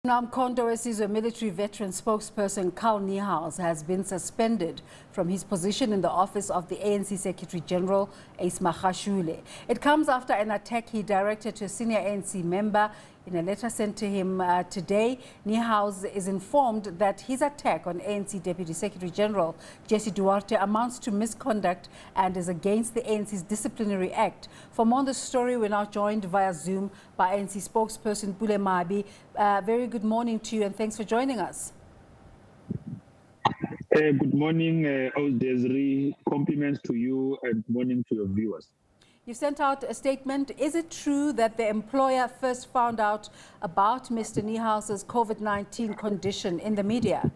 Now, Mkhonto, weSizwe military veteran spokesperson Carl Niehaus has been suspended from his position in the office of the ANC Secretary General, Ace Magashule. It comes after an attack he directed to a senior ANC member. In a letter sent to him today, Niehaus is informed that his attack on ANC Deputy Secretary General Jessie Duarte amounts to misconduct and is against the ANC's Disciplinary Act. For more on the story, we're now joined via Zoom by ANC spokesperson Pule Mabe. Very good morning to you and thanks for joining us. Good morning, Jessie. Compliments to you and morning to your viewers. You sent out a statement. Is it true that the employer first found out about Mr. Niehaus's COVID-19 condition in the media?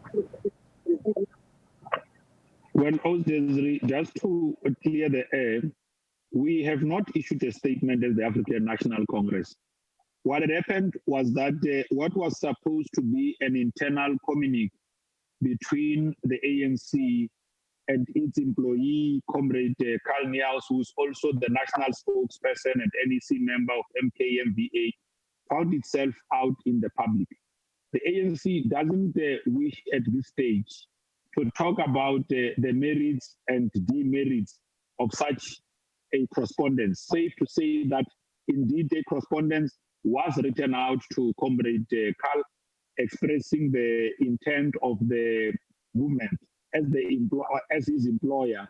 Well, Jessie, just to clear the air, we have not issued a statement as the African National Congress. What had happened was that what was supposed to be an internal communique between the ANC and its employee, Comrade Carl Niehaus, who's also the national spokesperson and NEC member of MKMVA, found itself out in the public. The ANC doesn't wish at this stage to talk about the merits and demerits of such a correspondence. Safe to say that indeed a correspondence was written out to Comrade Carl, expressing the intent of the movement as his employer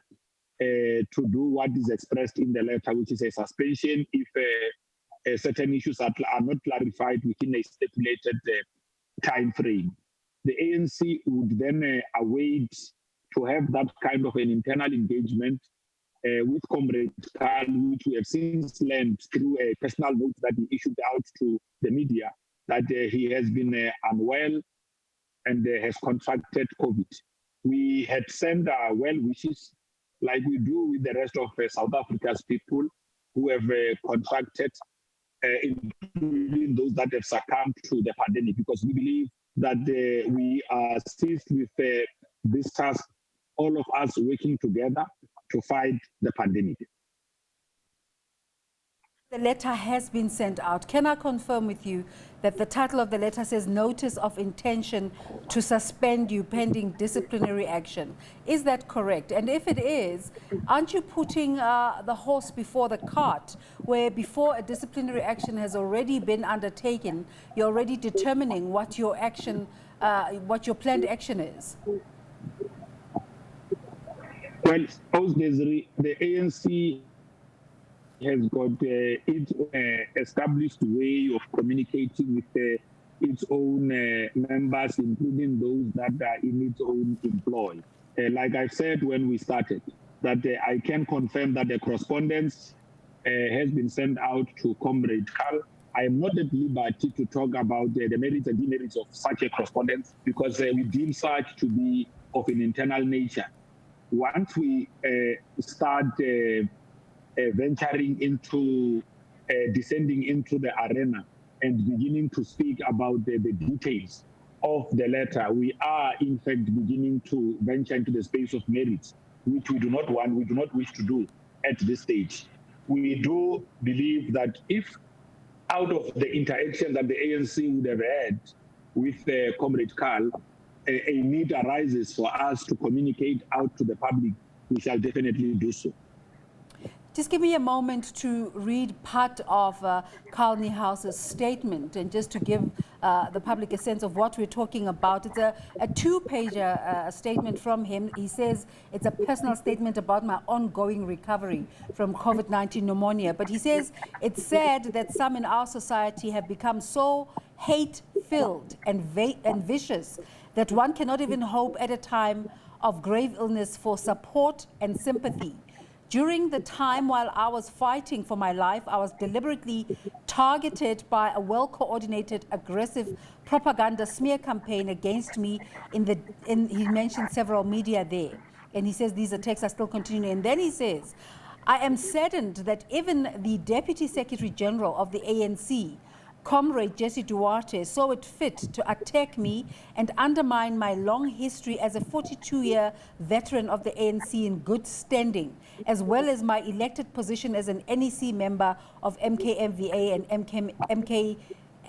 to do what is expressed in the letter, which is a suspension if certain issues are not clarified within a stipulated time frame. The ANC would then await to have that kind of an internal engagement with Comrade Carl, which we have since learned through a personal note that he issued out to the media that he has been unwell and has contracted COVID. We had sent our well wishes, like we do with the rest of South Africa's people who have contracted, including those that have succumbed to the pandemic, because we believe that we are seized with this task, all of us working together to fight the pandemic. The letter has been sent out. Can I confirm with you that the title of the letter says Notice of Intention to Suspend You Pending Disciplinary Action? Is that correct? And if it is, aren't you putting the horse before the cart, where before a disciplinary action has already been undertaken, you're already determining what your action, what your planned action is? Well, the ANC has got its established way of communicating with its own members, including those that are in its own employ. Like I said when we started, that I can confirm that the correspondence has been sent out to Comrade Carl. I am not at liberty to talk about the merits and demerits of such a correspondence because we deem such to be of an internal nature. Once we start venturing into descending into the arena and beginning to speak about the details of the letter, we are in fact beginning to venture into the space of merits, which we do not want, we do not wish to do at this stage. We do believe that if out of the interaction that the ANC would have had with Comrade Carl, a need arises for us to communicate out to the public, we shall definitely do so. Just give me a moment to read part of Carl Niehaus's statement and just to give the public a sense of what we're talking about. It's a two-pager statement from him. He says it's a personal statement about my ongoing recovery from COVID-19 pneumonia. But he says it's sad that some in our society have become so hate-filled and vicious that one cannot even hope at a time of grave illness for support and sympathy. During the time while I was fighting for my life, I was deliberately targeted by a well-coordinated, aggressive propaganda smear campaign against me he mentioned several media there. And he says these attacks are still continuing. And then he says, I am saddened that even the Deputy Secretary General of the ANC, Comrade Jessie Duarte, saw it fit to attack me and undermine my long history as a 42-year veteran of the ANC in good standing, as well as my elected position as an NEC member of MKMVA and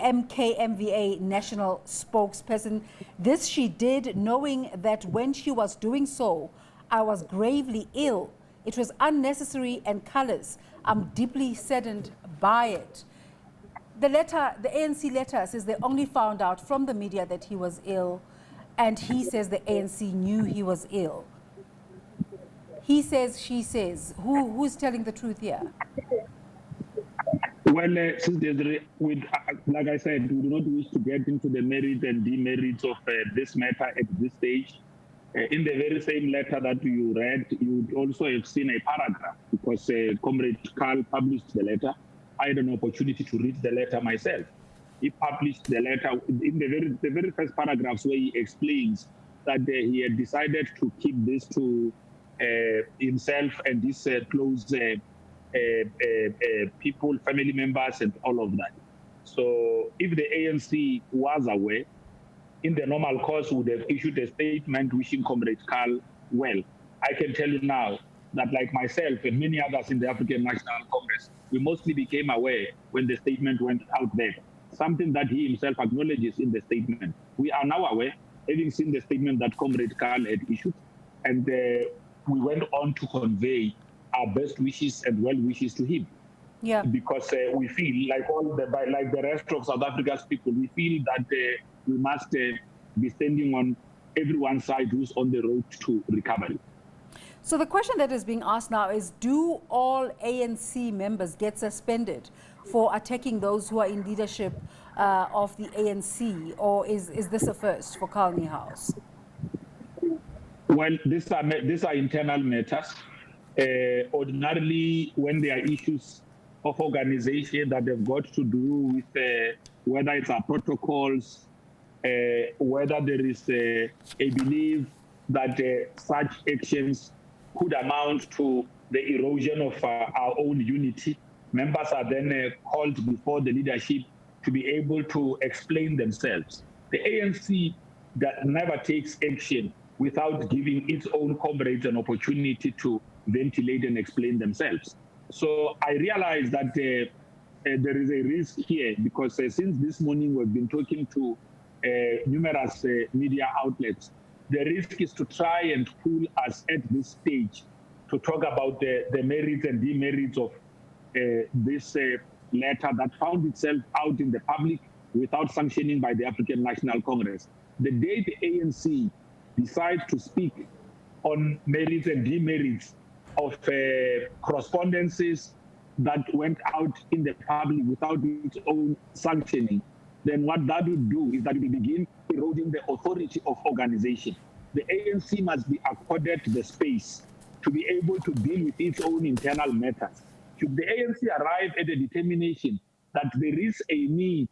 MKMVA national spokesperson. This she did knowing that when she was doing so, I was gravely ill. It was unnecessary and callous. I'm deeply saddened by it. The letter, the ANC letter, says they only found out from the media that he was ill, and he says the ANC knew he was ill. He says, she says. Who's telling the truth here? Well, like I said, we do not wish to get into the merits and demerits of this matter at this stage. In the very same letter that you read, you would also have seen a paragraph because Comrade Carl published the letter. I had an opportunity to read the letter myself. He published the letter in the very first paragraphs where he explains that he had decided to keep this to himself and his close people, family members, and all of that. So if the ANC was aware, in the normal course would have issued a statement wishing Comrade Carl well. I can tell you now that like myself and many others in the African National Congress, we mostly became aware when the statement went out there, something that he himself acknowledges in the statement. We are now aware, having seen the statement that Comrade Carl had issued, and we went on to convey our best wishes and well wishes to him. Yeah. Because we feel like like the rest of South Africa's people, we feel that we must be standing on everyone's side who's on the road to recovery. So the question that is being asked now is, do all ANC members get suspended for attacking those who are in leadership of the ANC, or is this a first for Carl Niehaus? Well, these are internal matters. Ordinarily, when there are issues of organization that have got to do with whether it's our protocols, whether there is a belief that such actions could amount to the erosion of our own unity, members are then called before the leadership to be able to explain themselves. The ANC that never takes action without giving its own comrades an opportunity to ventilate and explain themselves. So I realize that there is a risk here because since this morning we've been talking to numerous media outlets. The risk is to try and pull us at this stage to talk about the merits and demerits of this letter that found itself out in the public without sanctioning by the African National Congress. The day the ANC decides to speak on merits and demerits of correspondences that went out in the public without its own sanctioning, then what that would do is that it will begin eroding the authority of organization. The ANC must be accorded the space to be able to deal with its own internal matters. Should the ANC arrive at a determination that there is a need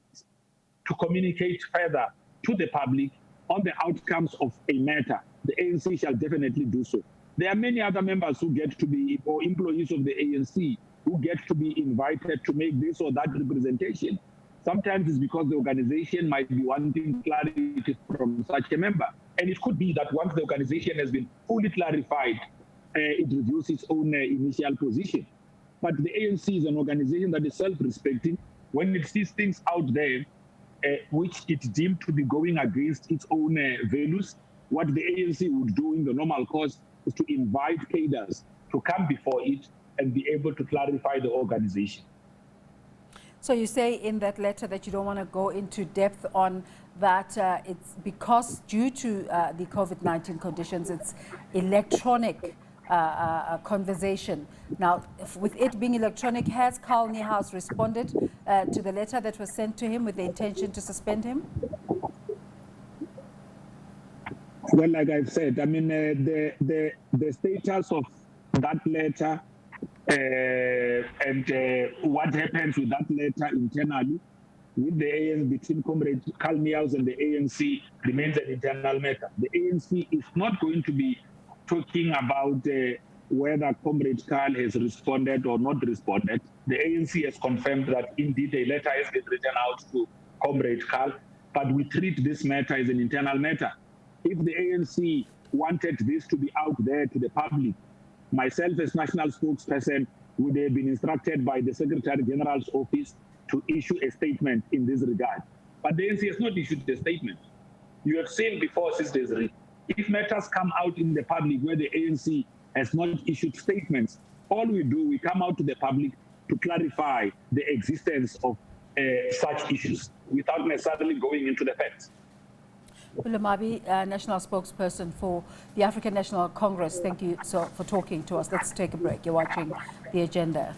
to communicate further to the public on the outcomes of a matter, the ANC shall definitely do so. There are many other members who get to be, or employees of the ANC, who get to be invited to make this or that representation. Sometimes it's because the organization might be wanting clarity from such a member. And it could be that once the organization has been fully clarified, it reviews its own initial position. But the ANC is an organization that is self-respecting. When it sees things out there, which it deemed to be going against its own values, what the ANC would do in the normal course is to invite cadres to come before it and be able to clarify the organization. So you say in that letter that you don't want to go into depth on that. It's because due to the COVID-19 conditions, it's electronic conversation. Now, with it being electronic, has Carl Niehaus responded to the letter that was sent to him with the intention to suspend him? Well, like I've said, I mean, the status of that letter and what happens with that letter internally with the ANC, between Comrade Carl Niehaus and the ANC, remains an internal matter. The ANC is not going to be talking about whether Comrade Carl has responded or not responded. The ANC has confirmed that indeed a letter has been written out to Comrade Carl, but we treat this matter as an internal matter. If the ANC wanted this to be out there to the public, myself as national spokesperson would have been instructed by the Secretary General's office to issue a statement in this regard. But the ANC has not issued a statement. You have seen before, Sister, if matters come out in the public where the ANC has not issued statements, all we do, we come out to the public to clarify the existence of such issues without necessarily going into the facts. Pule Mabe, National Spokesperson for the African National Congress, thank you for talking to us. Let's take a break. You're watching The Agenda.